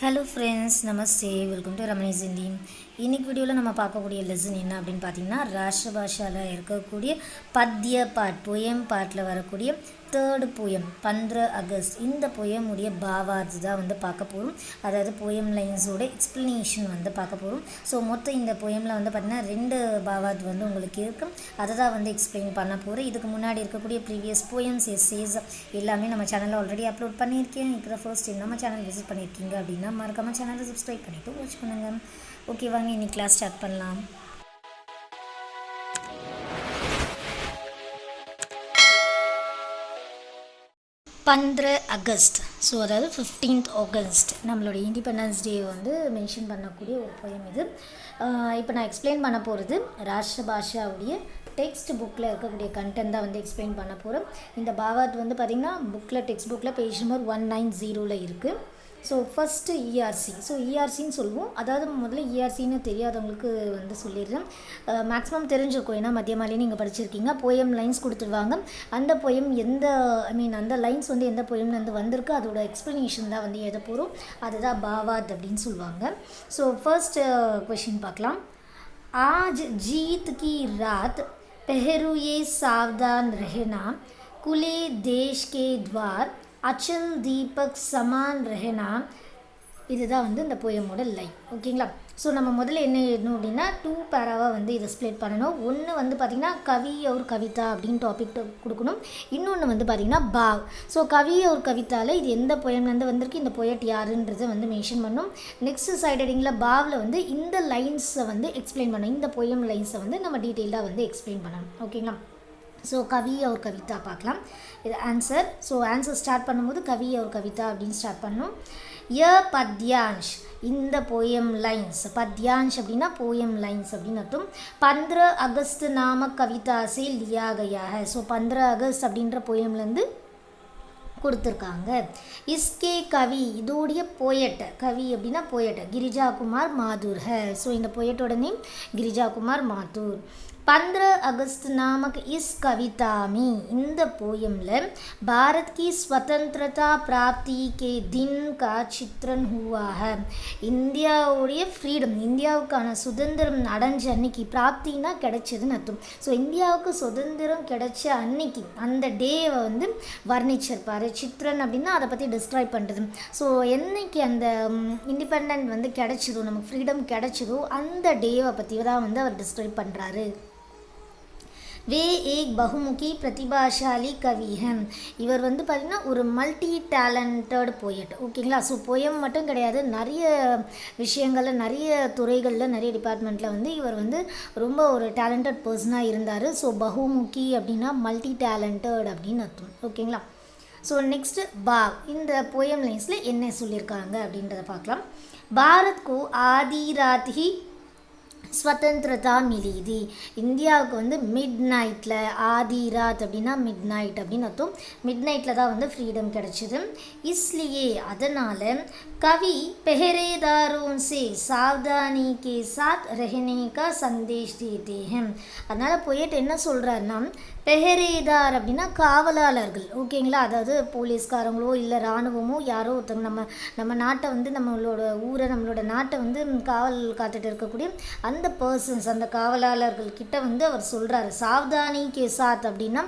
Hello friends, Namaste. Welcome to Ramani Hindi. இன்னைக்கு வீடியோவில் நம்ம பார்க்கக்கூடிய லெசன் என்ன அப்படின்னு பார்த்தீங்கன்னா, ராஷ்டிர பாஷாவில் இருக்கக்கூடிய பத்ய பாட் போயம் பாட்டில் வரக்கூடிய தேர்டு போயம் 15 அகஸ்ட். இந்த போயமுடைய பாவார்த்து தான் பார்க்க போகிறோம். அதாவது போயம் லைன்ஸோட எக்ஸ்ப்ளனேஷன் பார்க்க போகிறோம். ஸோ மொத்தம் இந்த போயமில் பார்த்திங்கன்னா 2 பாவார்த்து உங்களுக்கு இருக்கும். அதை தான் எக்ஸ்பிளைன் பண்ண போகிறேன். இதுக்கு முன்னாடி இருக்கக்கூடிய ப்ரீவியஸ் போயம்ஸ் எஸ்ஸேஸ் எல்லாமே நம்ம சேனலில் ஆல்ரெடி அப்லோட் பண்ணியிருக்கேன். இப்போ தான் ஃபர்ஸ்ட் டைம் நம்ம சேனல் விசிட் பண்ணியிருக்கீங்க அப்படின்னா மறக்காமல் சேனலை சப்ஸ்கிரைப் பண்ணிவிட்டு வாட்ச் பண்ணுங்கள். ஓகே, வாங்க இன்னைக்கு கிளாஸ் ஸ்டார்ட் பண்ணலாம். அகஸ்ட். ஸோ அதாவது 15th ஆகஸ்ட் நம்மளோட இண்டிபெண்டன்ஸ் டே மென்ஷன் பண்ணக்கூடிய ஒரு போயம் இது. இப்போ நான் எக்ஸ்பிளைன் பண்ண போகிறது ராஷ்டிர பாஷாவுடைய டெக்ஸ்ட் புக்கில் இருக்கக்கூடிய கண்டென்ட் தான் எக்ஸ்பிளைன் பண்ண போகிறோம். இந்த பாவாத் பார்த்திங்கன்னா புக்கில் டெக்ஸ்ட் புக்கில் பேஜ் நம்பர் 190 இருக்குது. So first ERC. ஸோ இஆர்சின்னு சொல்லுவோம். அதாவது முதல்ல இஆர்சின்னு தெரியாதவங்களுக்கு சொல்லிடுறேன். மேக்ஸிமம் தெரிஞ்சிருக்கும், ஏன்னா மதியமாலே நீங்கள் படிச்சிருக்கீங்க. போயம் லைன்ஸ் கொடுத்துருவாங்க. அந்த போயம் அந்த லைன்ஸ் எந்த போயம்லேருந்து வந்திருக்கு அதோட எக்ஸ்ப்ளனேஷன் தான் எழுத போகிறோம். அதுதான் பாவாத் அப்படின்னு சொல்லுவாங்க. ஸோ ஃபர்ஸ்ட் क्वेश्चन பார்க்கலாம். आज जीत की रात पहरुए सावधान रहना, खुले देश के द्वार அச்சல் தீபக் சமான் ரெஹனா. இதுதான் இந்த போயமோட லைன். ஓகேங்களா? ஸோ நம்ம முதல்ல என்ன எழுதணும் அப்படின்னா 2 பேராவாக இதை ஸ்ப்ளிட் பண்ணணும். ஒன்று பார்த்திங்கன்னா கவி ஒரு கவிதா அப்படின்னு டாபிக் கொடுக்கணும். இன்னொன்று பார்த்திங்கன்னா பாவ். ஸோ கவி ஒரு கவிதாவில் இது எந்த போயம்லேருந்து வந்திருக்கு, இந்த போயட் யாருன்றதை மென்ஷன் பண்ணணும். நெக்ஸ்ட் சைடு ஹெட்டிங்கில் பாவில் இந்த லைன்ஸை எக்ஸ்பிளைன் பண்ணணும். இந்த போயம் லைன்ஸை நம்ம டீட்டெயிலாக எக்ஸ்பிளைன் பண்ணணும். ஓகேங்களா? ஸோ கவி ஒரு கவிதா பார்க்கலாம். இது ஆன்சர். ஸோ ஆன்சர் ஸ்டார்ட் பண்ணும்போது கவி ஒரு கவிதா அப்படின்னு ஸ்டார்ட் பண்ணணும். பத்யான்ஷ். இந்த போயம் லைன்ஸ், பத்யான்ஷ் அப்படின்னா போயம் லைன்ஸ் அப்படின்னு அர்த்தம். 15 அகஸ்ட் நாம கவிதா சே லியா கயா ஹை. ஸோ 15 அகஸ்ட் அப்படின்ற போயம்லேருந்து கொடுத்துருக்காங்க. இஸ்கே கவி, இதோடைய போயட். கவி அப்படின்னா poet Girija Kumar Mathur high. So இந்த போயட்டோட நேம் கிரிஜா குமார் மாதூர். 15 अगस्त नामक इस कविता में இந்த போயமில் भारत की स्वतंत्रता प्राप्ति के दिन का चित्रण हुआ है. இந்தியாவுடைய ஃப்ரீடம், இந்தியாவுக்கான சுதந்திரம் அடைஞ்ச அன்னைக்கு, பிராப்தினா கிடைச்சதுன்னு அர்த்தம். ஸோ இந்தியாவுக்கு சுதந்திரம் கிடைச்ச அன்னைக்கு அந்த டேவை வர்ணிச்சிருப்பார். சித்ரன் அப்படின்னா அதை பற்றி டிஸ்கிரைப் பண்ணுறது. ஸோ என்னைக்கு அந்த இண்டிபெண்ட் கிடைச்சதோ, நமக்கு ஃப்ரீடம் கிடைச்சதோ அந்த டேவை பற்றி தான் அவர் டிஸ்கிரைப் பண்ணுறாரு. வே ஏக் பகுமுகி பிரதிபாஷாலி கவி ஹம். இவர் பார்த்திங்கன்னா ஒரு மல்டி டேலண்டட் போயட். ஓகேங்களா? ஸோ போயம் மட்டும் கிடையாது, நிறைய விஷயங்களில், நிறைய துறைகளில், நிறைய டிபார்ட்மெண்ட்டில் இவர் ரொம்ப ஒரு டேலண்டட் பர்சனாக இருந்தார். ஸோ பகுமுகி அப்படின்னா மல்டி டேலண்டட் அப்படின்னு அர்த்தம். ஓகேங்களா? ஸோ நெக்ஸ்ட்டு பாவ். இந்த போயம் லைன்ஸில் என்ன சொல்லியிருக்காங்க அப்படின்றத பார்க்கலாம். பாரத் கோ ஆதி ராத் ஹி ஸ்வதந்திரதா மிலிதி. இந்தியாவுக்கு மிட் நைட்டில், ஆதி ராத் அப்படின்னா மிட் நைட் அப்படின்னு அர்த்தம். மிட் நைட்டில் தான் ஃப்ரீடம் கிடச்சிது. இஸ்லியே அதனால் கவி பெஹரேதாரோன் சே சாவதானி கே சாத் ரெஹனே கா சந்தேஷ் தேதே ஹம். அதனால் போயிட்டு என்ன சொல்கிறாருன்னா, பெஹரேதார் அப்படின்னா காவலாளர்கள். ஓகேங்களா? அதாவது போலீஸ்காரங்களோ இல்லை இராணுவமோ யாரோ ஒருத்தவங்க நம்ம நாட்டை நம்மளோட ஊரை, நம்மளோட நாட்டை காவல் காத்துட்டு இருக்கக்கூடிய அந்த பர்சன்ஸ், அந்த காவலாளர்கள் கிட்ட அவர் சொல்கிறாரு. சாவதானி கே சாத் அப்படின்னா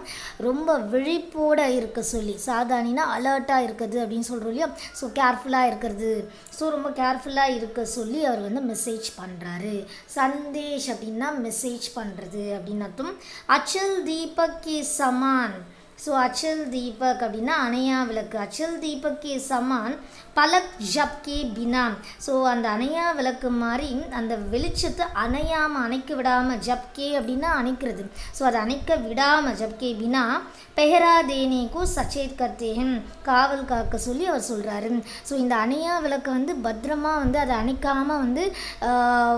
ரொம்ப விழிப்போடு இருக்க சொல்லி, சாவதானினா அலர்ட்டாக இருக்குது அப்படின்னு சொல்கிறோம் இல்லையா? ஸோ கேர்ஃபுல்லாக இருக்கிறது. ஸோ ரொம்ப கேர்ஃபுல்லாக இருக்க சொல்லி அவர் மெசேஜ் பண்ணுறாரு. சந்தேஷ் அப்படின்னா மெசேஜ் பண்ணுறது அப்படின்னு அர்த்தம். அச்சல் தீபக் கே சமான். ஸோ அச்சல் தீபக் அப்படின்னா அணையா விளக்கு. அச்சல் தீபக் கே சமான் பலக் ஜப் கே பினா. ஸோ அந்த அணையா விளக்கு மாதிரி அந்த வெளிச்சத்தை அணைக்க விடாமல், ஜப்கே அப்படின்னா அணைக்கிறது. ஸோ அதை அணைக்க விடாமல், ஜப்கே பினா பெஹரா தேனேக்கு சச்சேத் கர்த்தேன், காவல் காக்க சொல்லி அவர் சொல்கிறாரு. ஸோ இந்த அணையா விளக்கை பத்திரமா அதை அணைக்காமல்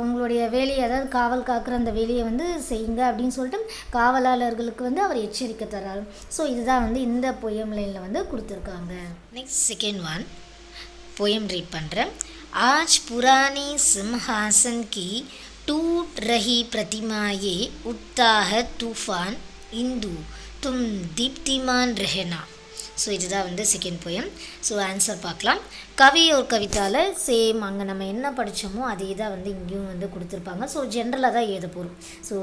உங்களுடைய வேலையை, அதாவது காவல் காக்கிற அந்த வேலையை செய்யுங்க அப்படின்னு சொல்லிட்டு காவலாளர்களுக்கு அவர் எச்சரிக்கை தர்றாரு. ஸோ இதுதான் இந்த போயம் லைனில் கொடுத்துருக்காங்க. Next second one poem read பண்ணுறேன். आज पुराने सिंहासन की टूट रही प्रतिमाए उठता है तूफान इंदु तुम दीप्तिमान रहना. ஸோ இதுதான் செகண்ட் போயம். ஸோ ஆன்சர் பார்க்கலாம். கவி ஒரு கவிதாவில் சேம் அங்கே நம்ம என்ன படித்தோமோ அதே தான் வந்து இங்கேயும் வந்து கொடுத்துருப்பாங்க. ஸோ ஜென்ரலாக தான் எழுத போகிறோம். ஸோ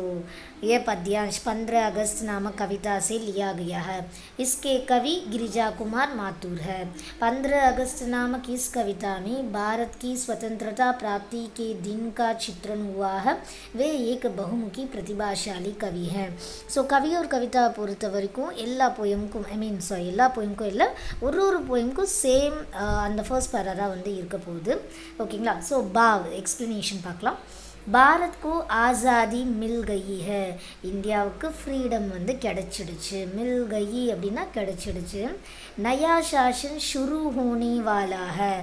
ये पद्यांश 15 अगस्त नामक कविता से लिया गया है. इसके कवि गिरिजा कुमार माथुर है. 15 अगस्त नामक इस कविता में भारत की स्वतंत्रता प्राप्ति के दिन का चित्रण हुआ है. वे एक बहुमुखी प्रतिभाशाली कवि हैं. ஸோ கவி ஒரு கவிதா பொறுத்த வரைக்கும் எல்லா போயமுக்கும் எல்லா போயமுக்கும் இல்லை, ஒரு போயமுக்கும் சேம் அந்த ஃபர்ஸ்ட் பேரா தான் வந்து இருக்க போகுது. ஓகேங்களா? ஸோ பாவ் எக்ஸ்ப்ளனேஷன் பார்க்கலாம். பாரத் को ஆசாதி மில் கயி ஹை. இந்தியாவுக்கு ஃப்ரீடம் வந்து கிடச்சிடுச்சு. மில் கயி அப்படின்னா கிடச்சிடுச்சு. நயா சாசன் ஷுரு ஹோனே வாலா ஹை.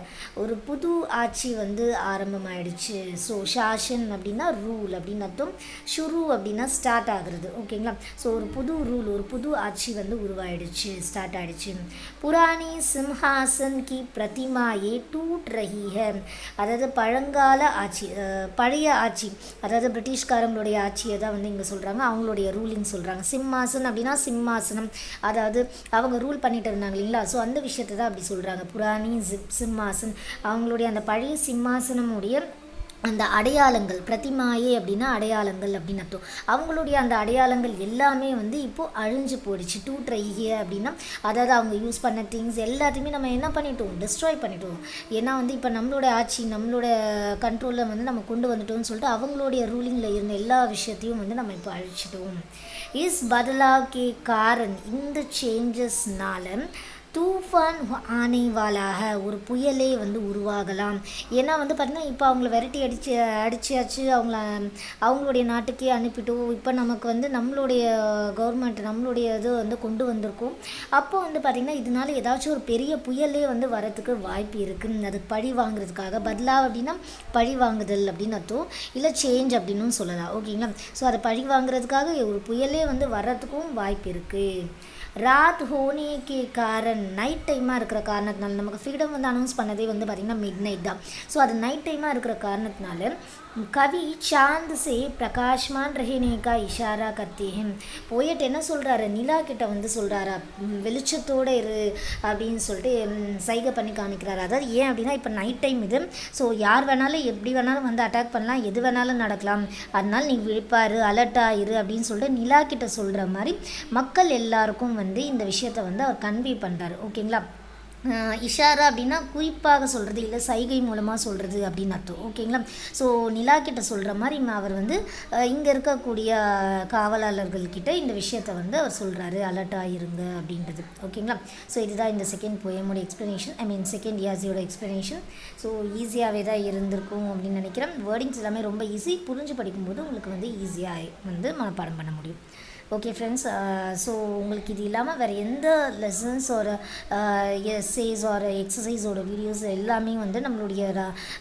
ஒரு புது ஆட்சி வந்து ஆரம்பமாயிடுச்சு. ஸோ சாசன் அப்படின்னா ரூல் அப்படின்னு அர்த்தம். ஷுரு அப்படின்னா ஸ்டார்ட் ஆகுறது. ஓகேங்களா? ஸோ ஒரு புது ரூல், ஒரு புது ஆட்சி வந்து உருவாயிடுச்சு, ஸ்டார்ட் ஆகிடுச்சு. புராணி சிம்ஹாசன் கி பிரதிமாயே டூட் ரஹி ஹை. அதாவது பழங்கால ஆட்சி, பழைய ஆட்சி, அதாவது பிரிட்டிஷ்காரங்களுடைய ஆட்சியை தான் வந்து இங்கே சொல்கிறாங்க, அவங்களுடைய ரூலிங் சொல்கிறாங்க. சிம்மாசன் அப்படின்னா சிம்மாசனம், அதாவது அவங்க ரூல் பண்ணிட்டு இருந்தாங்க இல்லைங்களா? ஸோ அந்த விஷயத்தை தான் அப்படி சொல்கிறாங்க. புராணி சிம்மாசன், அவங்களுடைய அந்த பழைய சிம்மாசனமுடைய அந்த அடையாளங்கள், பிரதிமாயே அப்படின்னா அடையாளங்கள் அப்படின்னு அர்த்தம். அவங்களுடைய அந்த அடையாளங்கள் எல்லாமே வந்து இப்போது அழிஞ்சு போயிடுச்சு. டூட் ரஹியே அப்படின்னா அதாவது அவங்க யூஸ் பண்ண திங்ஸ் எல்லாத்தையுமே நம்ம என்ன பண்ணிட்டோம், டிஸ்ட்ராய் பண்ணிட்டோம். ஏன்னா வந்து இப்போ நம்மளோட ஆட்சி, நம்மளோட கண்ட்ரோலில் வந்து நம்ம கொண்டு வந்துட்டோம்னு சொல்லிட்டு அவங்களுடைய ரூலிங்கில் இருந்த எல்லா விஷயத்தையும் வந்து நம்ம இப்போ அழிச்சிட்டோம். இஸ் பதலாவ் கே காரன், இந்த சேஞ்சஸ்னால தூஃபான் ஆனை வாலாக, ஒரு புயலே வந்து உருவாகலாம். ஏன்னா வந்து பார்த்திங்கன்னா இப்போ அவங்கள விரட்டி அடிச்சாச்சு, அவங்களுடைய நாட்டுக்கே அனுப்பிட்டோம். இப்போ நமக்கு வந்து நம்மளுடைய கவர்மெண்ட், நம்மளுடைய இது வந்து கொண்டு வந்திருக்கோம். அப்போ வந்து பார்த்திங்கன்னா இதனால ஏதாச்சும் ஒரு பெரிய புயலே வந்து வரத்துக்கு வாய்ப்பு இருக்குது. அது பழி வாங்குறதுக்காக, பத்லாவ் அப்படின்னா பழி வாங்குதல் அப்படின்னு அர்த்தம், இல்லை சேஞ்ச் அப்படின்னு சொல்லலாம். ஓகேங்களா? ஸோ அதை பழி வாங்குறதுக்காக ஒரு புயலே வந்து வர்றதுக்கும் வாய்ப்பு இருக்குது. ராத் ஹோனே கே காரன், நைட் டைமாக இருக்கிற காரணத்தினால, நமக்கு ஃப்ரீடம் வந்து அனௌன்ஸ் பண்ணதே வந்து பார்த்திங்கன்னா மிட் நைட் தான். ஸோ அது நைட் டைமாக இருக்கிற காரணத்தினால கவி சாந்த் சே பிரகாஷ்மான் ரஹேனே கா இஷாரா கர்த்தே ஹம். போயட் என்ன சொல்கிறாரு, நிலா கிட்ட வந்து சொல்கிறாரா வெளிச்சத்தோடு இரு அப்படின்னு சொல்லிட்டு சைகை பண்ணி காமிக்கிறாரு. அதாவது ஏன் அப்படின்னா இப்போ நைட் டைம் இது, ஸோ யார் வேணாலும் எப்படி வேணாலும் வந்து அட்டாக் பண்ணலாம், எது வேணாலும் நடக்கலாம், அதனால் நீ விழிப்பாரு, அலர்ட்டாக இரு அப்படின்னு சொல்லிட்டு நிலா கிட்ட சொல்கிற மாதிரி மக்கள் எல்லாருக்கும் வந்து இந்த விஷயத்தை வந்து அவர் கன்வே பண்ணுறாரு. ஓகேங்களா? இஷாரா அப்படின்னா குறிப்பாக சொல்கிறது, இல்லை சைகை மூலமாக சொல்கிறது அப்படின்னு அர்த்தம். ஓகேங்களா? ஸோ நிலா கிட்ட சொல்கிற மாதிரி அவர் வந்து இங்கே இருக்கக்கூடிய காவலாளர்கள்கிட்ட இந்த விஷயத்தை வந்து அவர் சொல்கிறாரு, அலர்ட்டாக இருங்க அப்படின்றது. ஓகேங்களா? ஸோ இதுதான் இந்த செகண்ட் போயமோட எக்ஸ்ப்ளனேஷன், செகண்ட் யாசியோட எக்ஸ்ப்ளனேஷன். ஸோ ஈஸியாகவே தான் இருந்திருக்கும் அப்படின்னு நினைக்கிறேன். வேர்டிங்ஸ் எல்லாமே ரொம்ப ஈஸி, புரிஞ்சு படிக்கும்போது உங்களுக்கு வந்து ஈஸியாக வந்து மனப்பாடம் பண்ண முடியும். ஓகே ஃப்ரெண்ட்ஸ், ஸோ உங்களுக்கு இது இல்லாமல் வேறு எந்த லெசன்ஸ் ஒரு எஸ்ஸேஸ் ஒரு எக்ஸசைஸோட வீடியோஸ் எல்லாமே வந்து நம்மளுடைய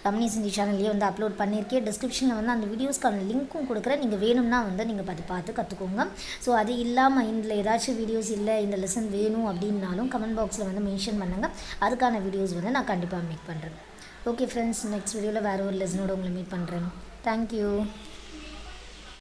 ரமணீஸ் ஹிந்தி சேனல்லையே வந்து அப்லோட் பண்ணியிருக்கேன். டிஸ்கிரிப்ஷனில் வந்து அந்த வீடியோஸ்க்கான லிங்க்கும் கொடுக்குறேன். நீங்கள் வேணும்னா வந்து நீங்கள் பார்த்து கற்றுக்கோங்க. ஸோ அது இல்லாமல் இதில் ஏதாச்சும் வீடியோஸ் இல்லை, இந்த லெசன் வேணும் அப்படின்னாலும் கமெண்ட் பாக்ஸில் வந்து மென்ஷன் பண்ணுங்கள். அதுக்கான வீடியோஸ் வந்து நான் கண்டிப்பாக மேக் பண்ணுறேன். ஓகே ஃப்ரெண்ட்ஸ், நெக்ஸ்ட் வீடியோவில் வேறு ஒரு லெசனோட உங்களை மீட் பண்ணுறேன். தேங்க்யூ.